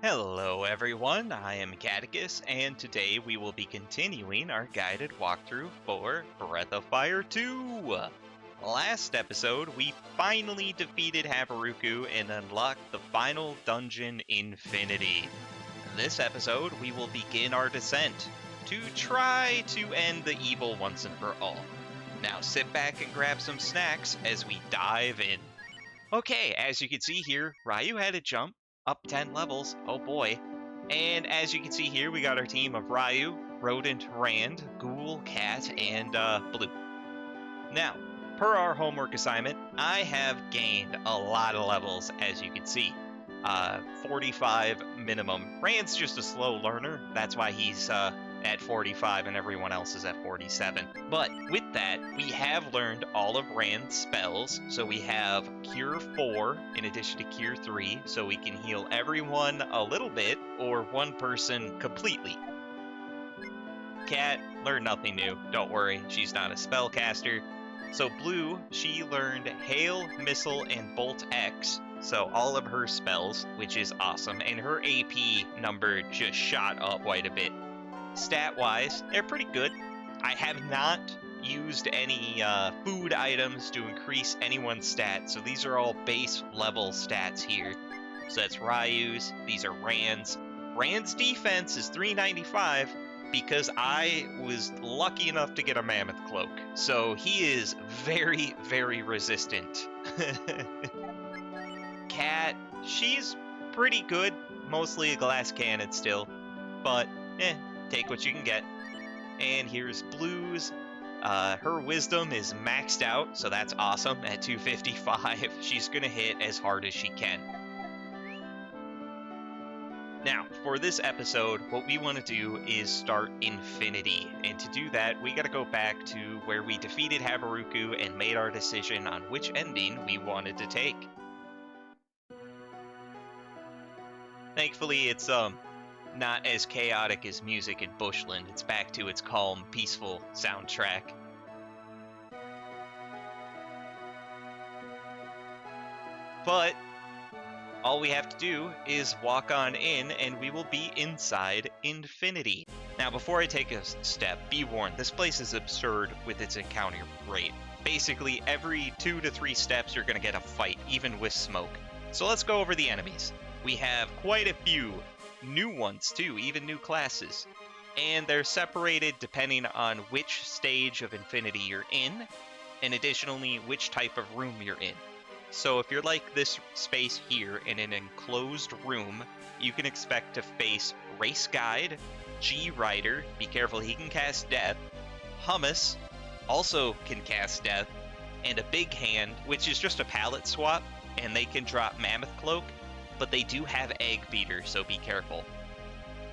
Hello everyone, I am Catechus, and today we will be continuing our guided walkthrough for Breath of Fire 2! Last episode, we finally defeated Habaruku and unlocked the final dungeon, Infinity. This episode, we will begin our descent to try to end the evil once and for all. Now sit back and grab some snacks as we dive in. Okay, as you can see here, Ryu had a jump up 10 levels, oh boy. And as you can see here, we got our team of Ryu, Rodent, Rand, Ghoul, Cat, and Blue. Now, per our homework assignment, I have gained a lot of levels, as you can see. 45 minimum. Rand's just a slow learner, that's why he's at 45 and everyone else is at 47. But with that, we have learned all of Rand's spells. So we have Cure 4 in addition to Cure 3, so we can heal everyone a little bit or one person completely. Cat learned nothing new, don't worry, she's not a spellcaster. So Blue, she learned Hail, Missile, and Bolt X, so all of her spells, which is awesome, and her AP number just shot up quite a bit. Stat-wise, they're pretty good. I have not used any food items to increase anyone's stats, so these are all base level stats here. So that's Ryu's, these are Rand's. Rand's defense is 395 because I was lucky enough to get a mammoth cloak. So he is very, very resistant. Cat, she's pretty good, mostly a glass cannon still, but take what you can get. And here's Blue's. Her wisdom is maxed out, so that's awesome at 255. She's gonna hit as hard as she can. Now, for this episode, what we want to do is start Infinity, and to do that, we gotta go back to where we defeated Habaruku and made our decision on which ending we wanted to take. Thankfully, it's not as chaotic as music in Bushland. It's back to its calm, peaceful soundtrack. But all we have to do is walk on in and we will be inside Infinity. Now, before I take a step, be warned, this place is absurd with its encounter rate. Basically, every 2 to 3 steps you're going to get a fight, even with smoke. So let's go over the enemies. We have quite a few new ones too, even new classes. And they're separated depending on which stage of Infinity you're in, and additionally which type of room you're in. So if you're like this space here in an enclosed room, you can expect to face Race Guide, G-Rider, be careful he can cast Death, Hummus, also can cast Death, and a Big Hand, which is just a palette swap, and they can drop Mammoth Cloak, but they do have Egg Beater, so be careful.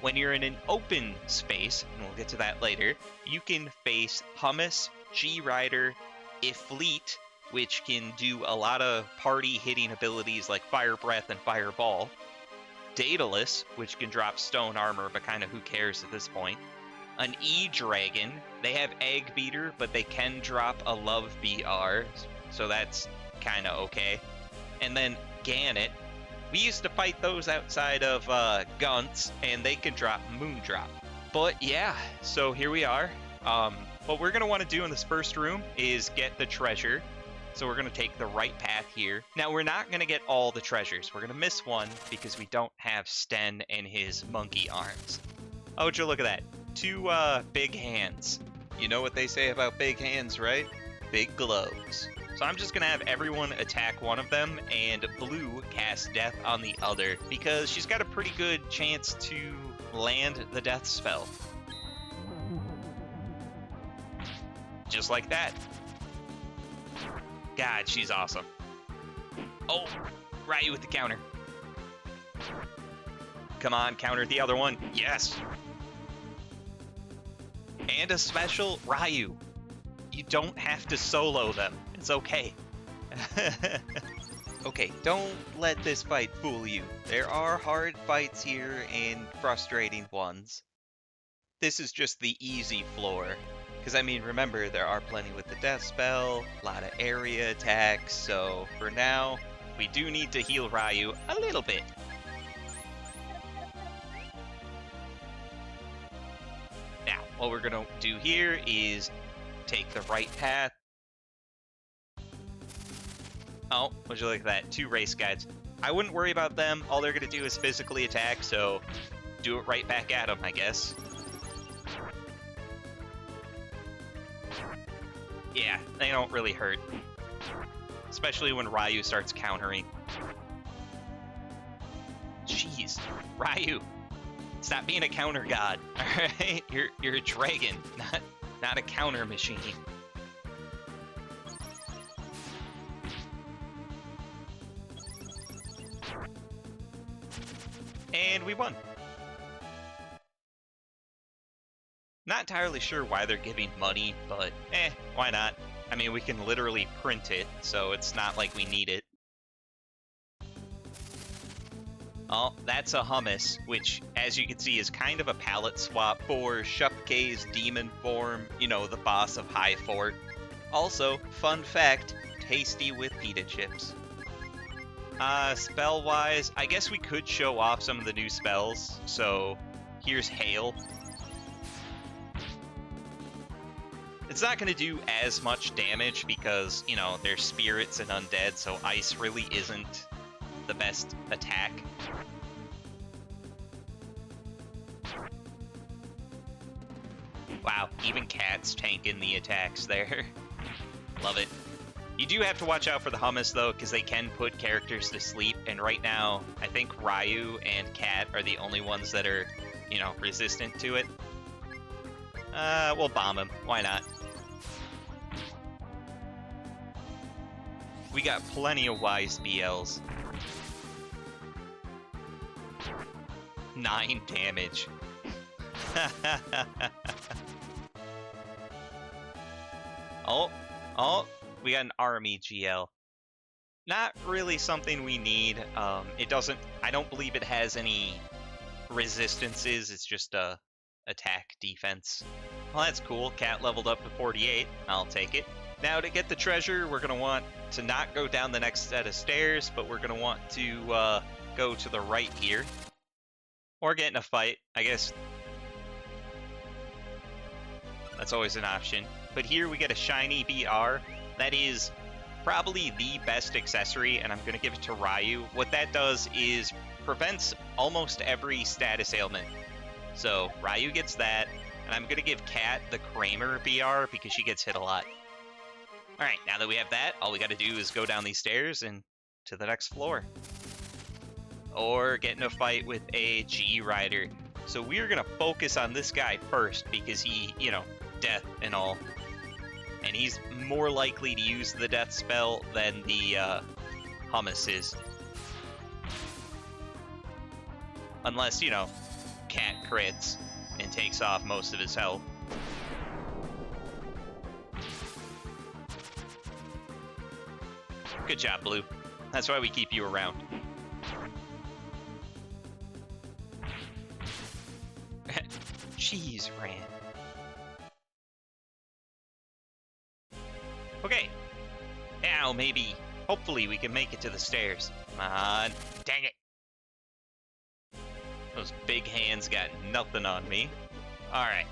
When you're in an open space, and we'll get to that later, you can face Hummus, G-Rider, Ifleet, which can do a lot of party-hitting abilities like Fire Breath and Fireball, Daedalus, which can drop stone armor, but kind of who cares at this point, an E-Dragon, they have Egg Beater, but they can drop a Love BR, so that's kind of okay, and then Gannett. We used to fight those outside of Gunts, and they can drop Moondrop. But yeah, so here we are. What we're going to want to do in this first room is get the treasure. So we're going to take the right path here. Now, we're not going to get all the treasures. We're going to miss one because we don't have Sten and his monkey arms. Oh, Joe, look at that. 2 big hands. You know what they say about big hands, right? Big gloves. So I'm just going to have everyone attack one of them, and Blue cast Death on the other, because she's got a pretty good chance to land the Death spell. Just like that. God, she's awesome. Oh, Ryu with the counter. Come on, counter the other one. Yes! And a special Ryu. You don't have to solo them. It's okay. Okay, don't let this fight fool you. There are hard fights here and frustrating ones. This is just the easy floor. Because, I mean, remember, there are plenty with the death spell, a lot of area attacks, so for now, we do need to heal Ryu a little bit. what we're gonna do here is take the right path. Oh, would you look at that? 2 race guides. I wouldn't worry about them. All they're gonna do is physically attack, so do it right back at them, I guess. Yeah, they don't really hurt. Especially when Ryu starts countering. Jeez, Ryu, stop being a counter god, alright? You're a dragon, not a counter machine. And we won. Not entirely sure why they're giving money, but why not? I mean, we can literally print it, so it's not like we need it. Oh, that's a hummus, which, as you can see, is kind of a palette swap for Shupke's demon form, you know, the boss of High Fort. Also, fun fact, tasty with pita chips. Spell-wise, I guess we could show off some of the new spells, so here's Hail. It's not going to do as much damage because, you know, they're spirits and undead, so ice really isn't the best attack. Wow, even cats tanking the attacks there. Love it. You do have to watch out for the hummus, though, because they can put characters to sleep, and right now, I think Ryu and Cat are the only ones that are, you know, resistant to it. We'll bomb him. Why not? We got plenty of wise BLs. 9 damage. Oh, we got an army GL. Not really something we need. I don't believe it has any resistances. It's just a attack defense. Well, that's cool. Cat leveled up to 48. I'll take it. Now, to get the treasure, we're going to want to not go down the next set of stairs, but we're going to want to go to the right here. Or get in a fight, I guess. That's always an option. But here we get a shiny BR. That is probably the best accessory, and I'm going to give it to Ryu. What that does is prevents almost every status ailment. So Ryu gets that, and I'm going to give Cat the Kramer BR because she gets hit a lot. Alright, now that we have that, all we got to do is go down these stairs and to the next floor. Or get in a fight with a G Rider. So we're going to focus on this guy first because he, you know, death and all. And he's more likely to use the death spell than the hummus is. Unless, you know, Cat crits and takes off most of his health. Good job, Blue. That's why we keep you around. Jeez, Ran. Okay. Now, maybe, hopefully, we can make it to the stairs. Come on. Dang it. Those big hands got nothing on me. Alright.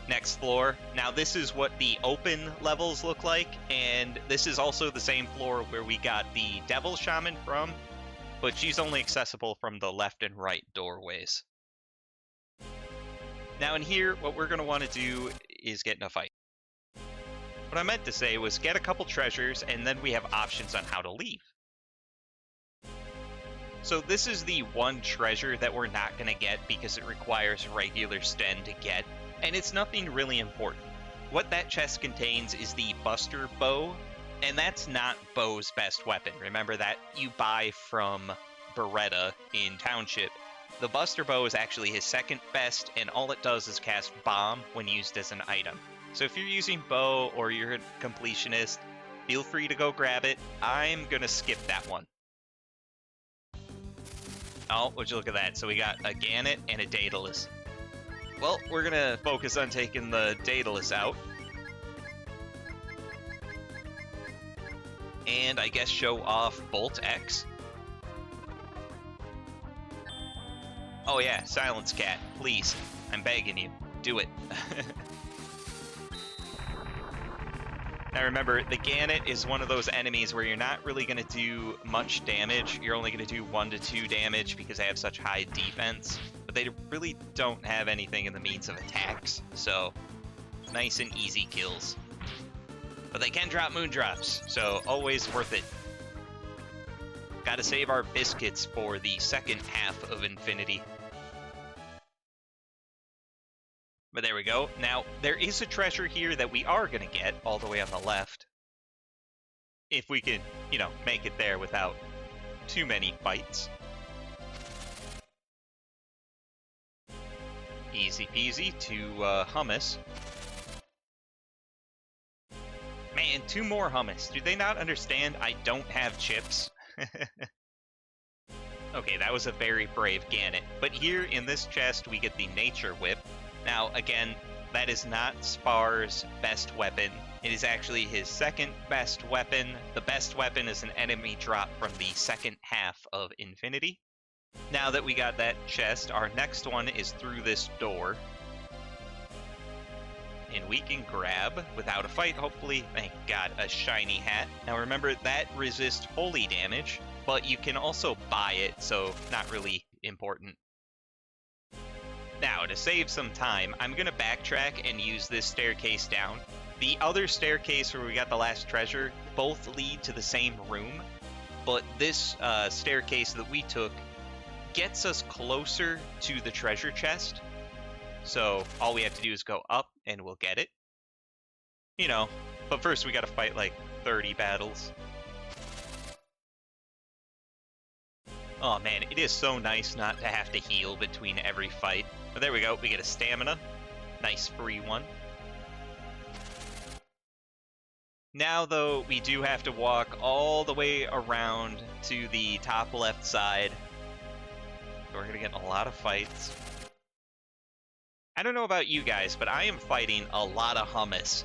Next floor. Now, this is what the open levels look like, and this is also the same floor where we got the Devil Shaman from, but she's only accessible from the left and right doorways. Now, in here, what we're going to want to do is get in a fight. What I meant to say was get a couple treasures, and then we have options on how to leave. So this is the one treasure that we're not going to get because it requires regular Sten to get, and it's nothing really important. What that chest contains is the Buster Bow, and that's not Bow's best weapon. Remember that you buy from Beretta in Township. The Buster Bow is actually his second best, and all it does is cast Bomb when used as an item. So if you're using Bow or you're a completionist, feel free to go grab it. I'm going to skip that one. Oh, would you look at that? So we got a Gannet and a Daedalus. Well, we're going to focus on taking the Daedalus out. And I guess show off Bolt X. Oh yeah, silence Cat, please. I'm begging you. Do it. Now remember, the Gannet is one of those enemies where you're not really going to do much damage. You're only going to do 1 to 2 damage because they have such high defense. But they really don't have anything in the means of attacks, so nice and easy kills. But they can drop Moondrops, so always worth it. Gotta save our biscuits for the second half of Infinity. But there we go. Now, there is a treasure here that we are going to get all the way on the left. If we can, you know, make it there without too many fights. Easy peasy to hummus. Man, 2 more hummus. Do they not understand I don't have chips? Okay, that was a very brave Gannet. But here in this chest, we get the Nature Whip. Now, again, that is not Spar's best weapon. It is actually his second best weapon. The best weapon is an enemy drop from the second half of Infinity. Now that we got that chest, our next one is through this door. And we can grab, without a fight, hopefully, thank God, a shiny hat. Now remember, that resists holy damage, but you can also buy it, so not really important. Now, to save some time, I'm going to backtrack and use this staircase down. The other staircase where we got the last treasure both lead to the same room, but this staircase that we took gets us closer to the treasure chest. So all we have to do is go up and we'll get it. You know, but first we got to fight like 30 battles. Oh man, it is so nice not to have to heal between every fight. But there we go, we get a stamina. Nice free one. Now though, we do have to walk all the way around to the top left side. So we're gonna get a lot of fights. I don't know about you guys, but I am fighting a lot of hummus.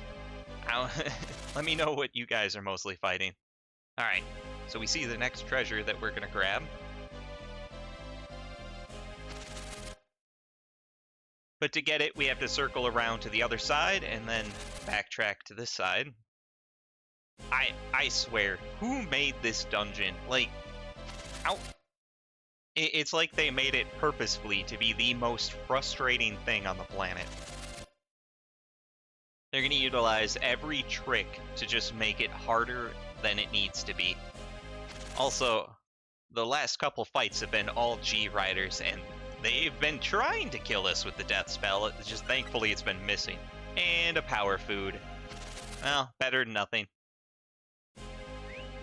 Let me know what you guys are mostly fighting. Alright, so we see the next treasure that we're gonna grab. But to get it, we have to circle around to the other side and then backtrack to this side. I swear, who made this dungeon? Like, how? It's like they made it purposefully to be the most frustrating thing on the planet. They're going to utilize every trick to just make it harder than it needs to be. Also, the last couple fights have been all G-Riders, and they've been trying to kill us with the death spell. It's just thankfully it's been missing. And a power food. Well, better than nothing.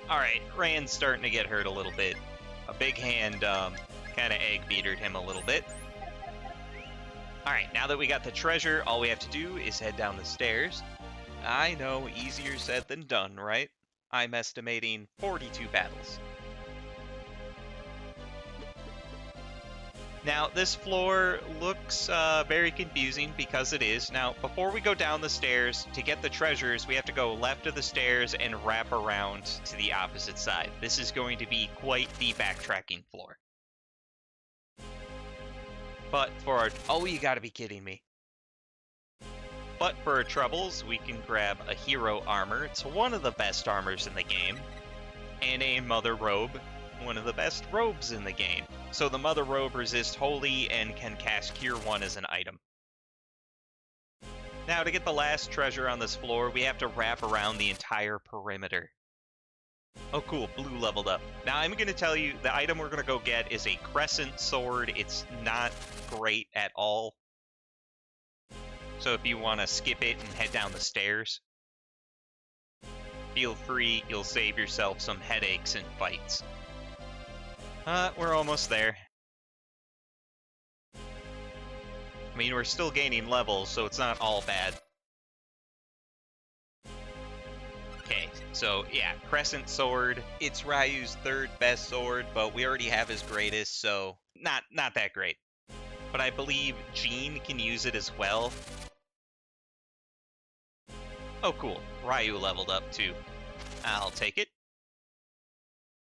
Alright, Rand's starting to get hurt a little bit. A big hand kind of egg-beatered him a little bit. Alright, now that we got the treasure, all we have to do is head down the stairs. I know, easier said than done, right? I'm estimating 42 battles. Now, this floor looks very confusing because it is. Now, before we go down the stairs, to get the treasures, we have to go left of the stairs and wrap around to the opposite side. This is going to be quite the backtracking floor. But for our... Oh, you gotta be kidding me. But for our troubles, we can grab a hero armor. It's one of the best armors in the game. And a mother robe. One of the best robes in the game. So the Mother Robe resists Holy and can cast Cure 1 as an item. Now to get the last treasure on this floor, we have to wrap around the entire perimeter. Oh cool, Blue leveled up. Now I'm going to tell you, the item we're going to go get is a Crescent Sword. It's not great at all. So if you want to skip it and head down the stairs, feel free, you'll save yourself some headaches and fights. We're almost there. I mean, we're still gaining levels, so it's not all bad. Okay, so yeah, Crescent Sword. It's Ryu's third best sword, but we already have his greatest, so not that great. But I believe Jean can use it as well. Oh cool, Ryu leveled up too. I'll take it.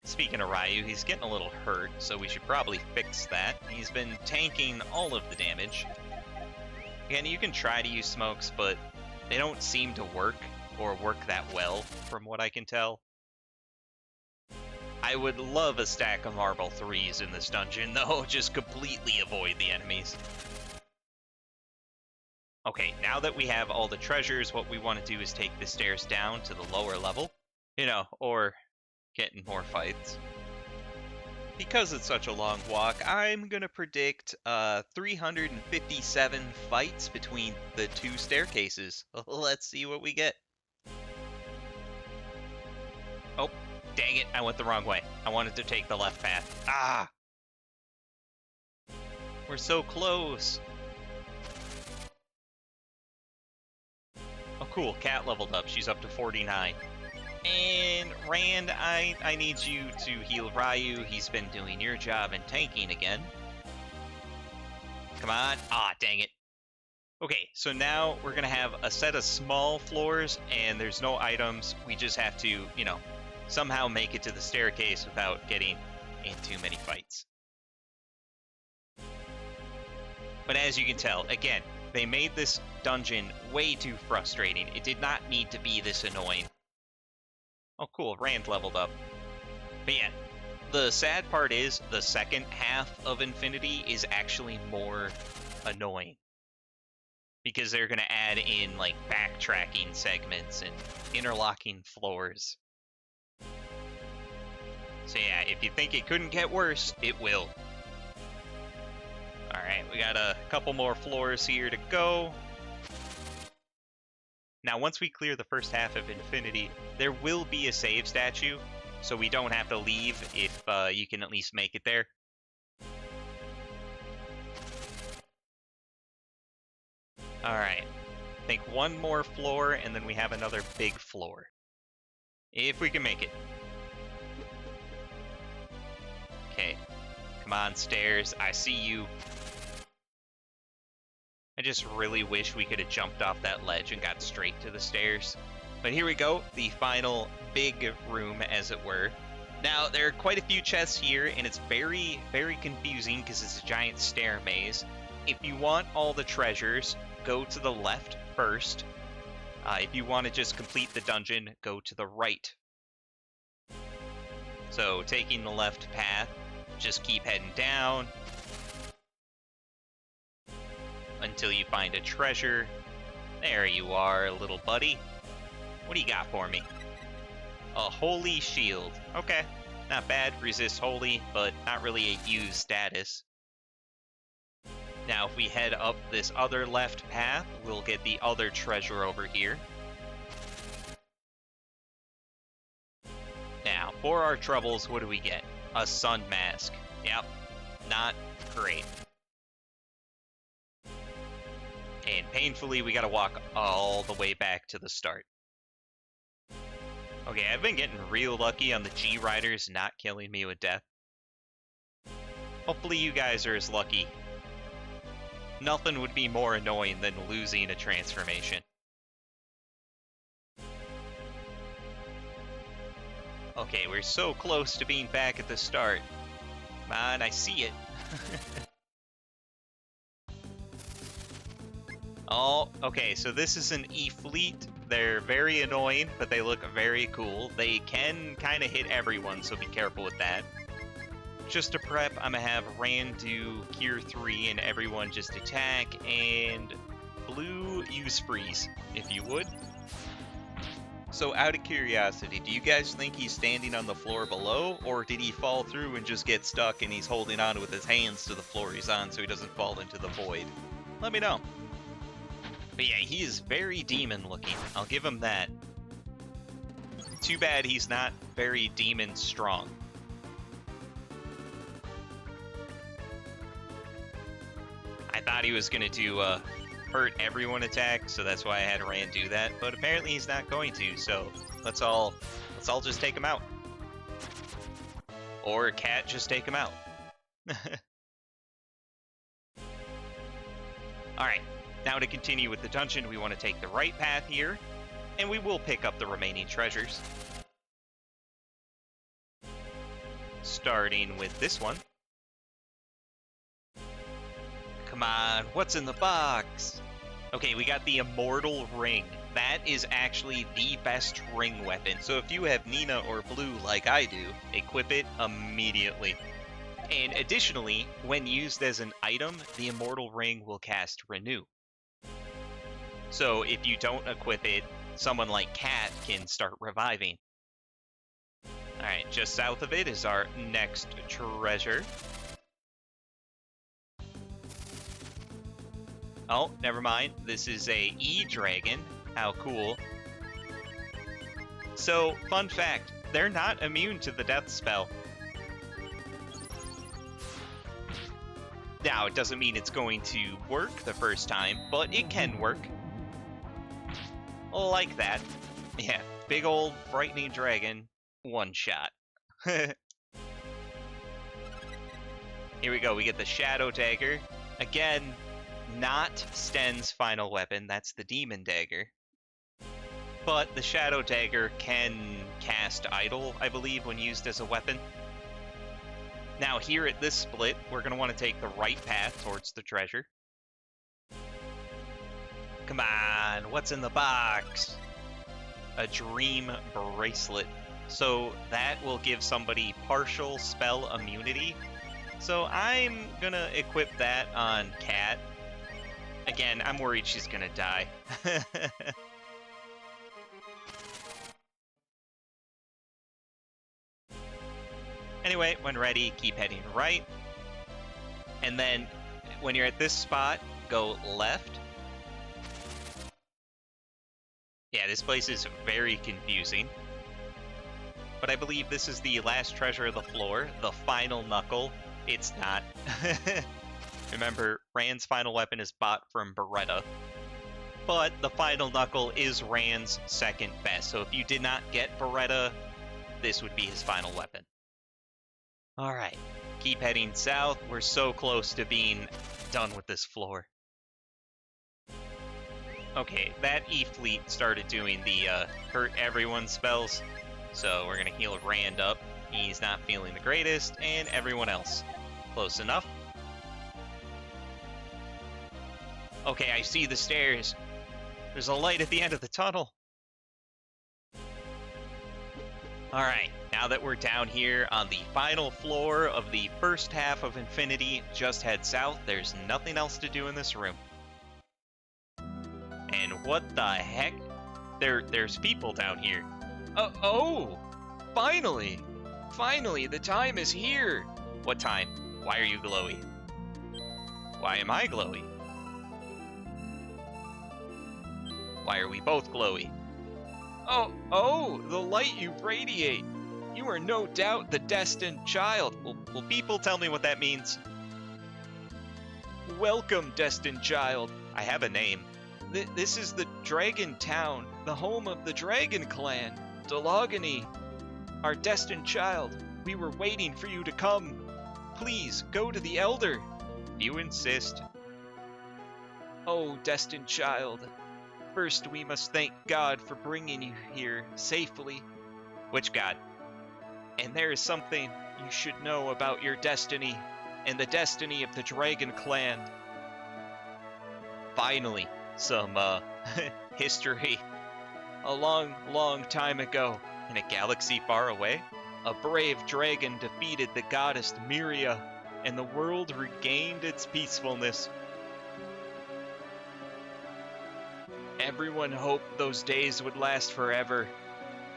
Speaking of Ryu, he's getting a little hurt, so we should probably fix that. He's been tanking all of the damage. Again, you can try to use smokes, but they don't seem to work, or work that well, from what I can tell. I would love a stack of marble 3s in this dungeon, though. Just completely avoid the enemies. Okay, now that we have all the treasures, what we want to do is take the stairs down to the lower level. You know, or get in more fights. Because it's such a long walk, I'm going to predict 357 fights between the 2 staircases. Let's see what we get. Oh, dang it, I went the wrong way. I wanted to take the left path. Ah! We're so close. Oh, cool, Cat leveled up. She's up to 49. And Rand, I need you to heal Ryu. He's been doing your job and tanking again. Come on. Ah, dang it. Okay, so now we're going to have a set of small floors, and there's no items. We just have to, you know, somehow make it to the staircase without getting in too many fights. But as you can tell, again, they made this dungeon way too frustrating. It did not need to be this annoying. Oh, cool, Rand leveled up. But yeah, the sad part is the second half of Infinity is actually more annoying. Because they're going to add in, like, backtracking segments and interlocking floors. So yeah, if you think it couldn't get worse, it will. Alright, we got a couple more floors here to go. Now, once we clear the first half of Infinity, there will be a save statue, so we don't have to leave if you can at least make it there. Alright, I think one more floor, and then we have another big floor. If we can make it. Okay, come on, stairs, I see you. I just really wish we could have jumped off that ledge and got straight to the stairs. But here we go, the final big room, as it were. Now, there are quite a few chests here, and it's very, very confusing because it's a giant stair maze. If you want all the treasures, go to the left first. If you want to just complete the dungeon, go to the right. So, taking the left path, just keep heading down until you find a treasure. There you are, little buddy. What do you got for me? A holy shield. Okay, not bad. Resist holy, but not really a use status. Now, if we head up this other left path, we'll get the other treasure over here. Now, for our troubles, what do we get? A sun mask. Yep, not great. And painfully, we gotta walk all the way back to the start. Okay, I've been getting real lucky on the G-Riders not killing me with death. Hopefully you guys are as lucky. Nothing would be more annoying than losing a transformation. Okay, we're so close to being back at the start. Come on, I see it. Oh, okay, so this is an E-Fleet. They're very annoying, but they look very cool. They can kind of hit everyone, so be careful with that. Just to prep, I'm going to have Rand do Cure 3 and everyone just attack, and Blue use Freeze, if you would. So out of curiosity, do you guys think he's standing on the floor below, or did he fall through and just get stuck and he's holding on with his hands to the floor he's on so he doesn't fall into the void? Let me know. But yeah, he is very demon looking. I'll give him that. Too bad he's not very demon strong. I thought he was going to do hurt everyone attack, so that's why I had Rand do that. But apparently he's not going to, so let's all just take him out. Or Cat just take him out. Alright. Now to continue with the dungeon, we want to take the right path here, and we will pick up the remaining treasures. Starting with this one. Come on, what's in the box? Okay, we got the Immortal Ring. That is actually the best ring weapon. So if you have Nina or Blue like I do, equip it immediately. And additionally, when used as an item, the Immortal Ring will cast Renew. So if you don't equip it, someone like Cat can start reviving. Alright, just south of it is our next treasure. Oh, never mind. This is a E-Dragon. How cool. So, fun fact, they're not immune to the death spell. Now, it doesn't mean it's going to work the first time, but it can work. Like that. Yeah, big old frightening dragon, one shot. Here we go, we get the Shadow Dagger. Again, not Sten's final weapon, that's the Demon Dagger. But the Shadow Dagger can cast Idle, I believe, when used as a weapon. Now, here at this split, we're going to want to take the right path towards the treasure. Come on, what's in the box? A Dream Bracelet. So that will give somebody partial spell immunity. So I'm going to equip that on Cat. Again, I'm worried she's going to die. Anyway, when ready, keep heading right. And then when you're at this spot, go left. Yeah, this place is very confusing. But I believe this is the last treasure of the floor, the final knuckle. It's not. Remember, Rand's final weapon is bought from Beretta. But the final knuckle is Rand's second best. So if you did not get Beretta, this would be his final weapon. Alright, keep heading south. We're so close to being done with this floor. Okay, that E-Fleet started doing the hurt everyone spells, so we're gonna heal Rand up. He's not feeling the greatest, and everyone else. Close enough. Okay, I see the stairs. There's a light at the end of the tunnel. Alright, now that we're down here on the final floor of the first half of Infinity, just head south. There's nothing else to do in this room. And what the heck? There's people down here. Oh! Finally! Finally, the time is here! What time? Why are you glowy? Why am I glowy? Why are we both glowy? Oh, the light you radiate! You are no doubt the destined child. Will people tell me what that means? Welcome, destined child. I have a name. This is the Dragon Town, the home of the Dragon Clan, Delogany. Our destined child, we were waiting for you to come. Please, go to the Elder. You insist. Oh, destined child. First, we must thank God for bringing you here safely. Which God? And there is something you should know about your destiny, and the destiny of the Dragon Clan. Finally, some, history. A long, long time ago, in a galaxy far away, a brave dragon defeated the goddess Myria, and the world regained its peacefulness. Everyone hoped those days would last forever,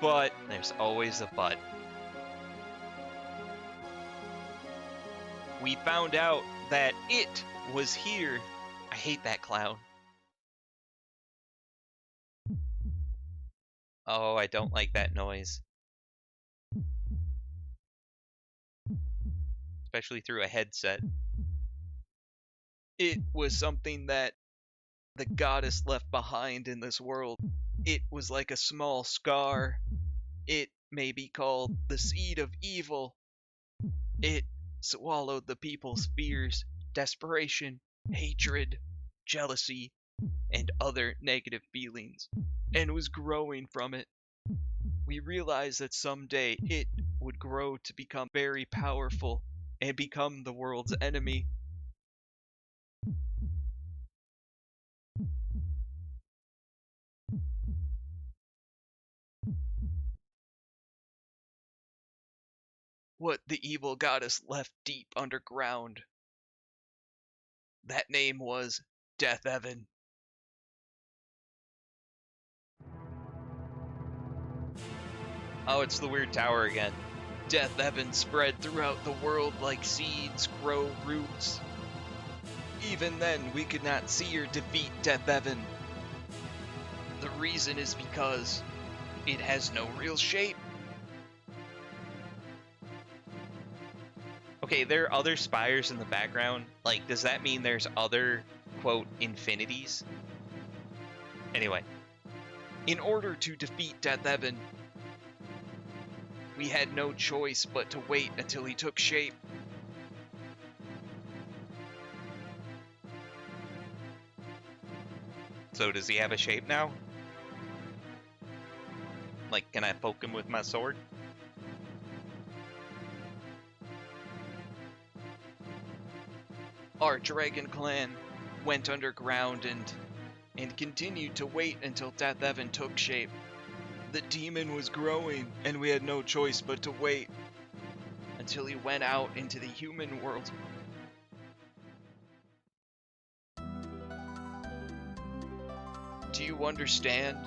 but there's always a but. We found out that it was here. I hate that clown. Oh, I don't like that noise. Especially through a headset. It was something that the goddess left behind in this world. It was like a small scar. It may be called the seed of evil. It swallowed the people's fears, desperation, hatred, jealousy, and other negative feelings, and was growing from it. We realized that someday it would grow to become very powerful and become the world's enemy. what the evil goddess left deep underground. That name was Deathevn. Oh, it's the weird tower again. Deathevn spread throughout the world like seeds grow roots. Even then, we could not see or defeat Deathevn. The reason is because it has no real shape. Okay, there are other spires in the background. Like, does that mean there's other, quote, infinities? Anyway, in order to defeat Deathevn, we had no choice but to wait until he took shape. So does he have a shape now? Like, can I poke him with my sword? Our dragon clan went underground and continued to wait until Deathevn took shape. The demon was growing, and we had no choice but to wait until he went out into the human world. Do you understand,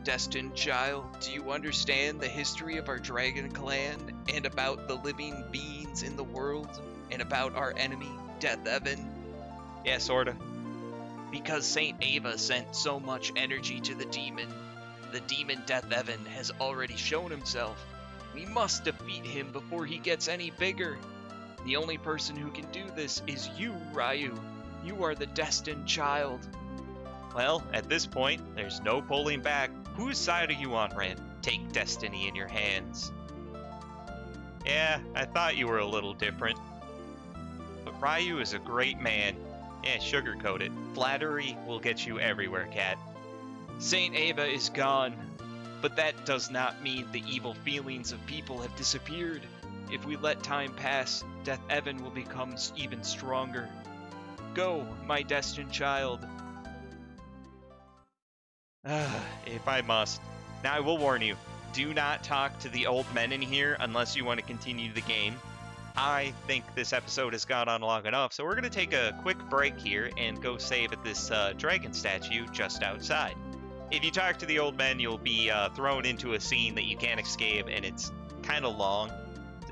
destined child? Do you understand the history of our dragon clan and about the living beings in the world and about our enemy, Deathevn? Yeah, sorta. Because Saint Ava sent so much energy to the demon Deathevn has already shown himself. We must defeat him before he gets any bigger. The only person who can do this is you, Ryu. You are the destined child. Well, at this point, there's no pulling back. Whose side are you on, Ren? Take destiny in your hands. Yeah, I thought you were a little different. But Ryu is a great man. Yeah, sugarcoat it. Flattery will get you everywhere, Cat. Saint Ava is gone, but that does not mean the evil feelings of people have disappeared. If we let time pass, Deathevn will become even stronger. Go, my destined child. If I must. Now I will warn you, do not talk to the old men in here unless you want to continue the game. I think this episode has gone on long enough, so we're going to take a quick break here and go save at this dragon statue just outside. If you talk to the old men, you'll be thrown into a scene that you can't escape, and it's kind of long,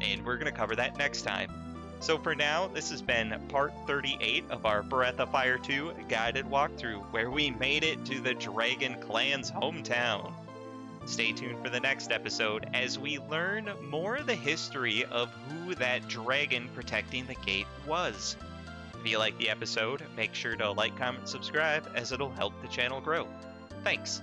and we're going to cover that next time. So for now, this has been part 38 of our Breath of Fire 2 guided walkthrough, where we made it to the Dragon Clan's hometown. Stay tuned for the next episode as we learn more of the history of who that dragon protecting the gate was. If you like the episode, make sure to like, comment, subscribe, as it'll help the channel grow. Thanks.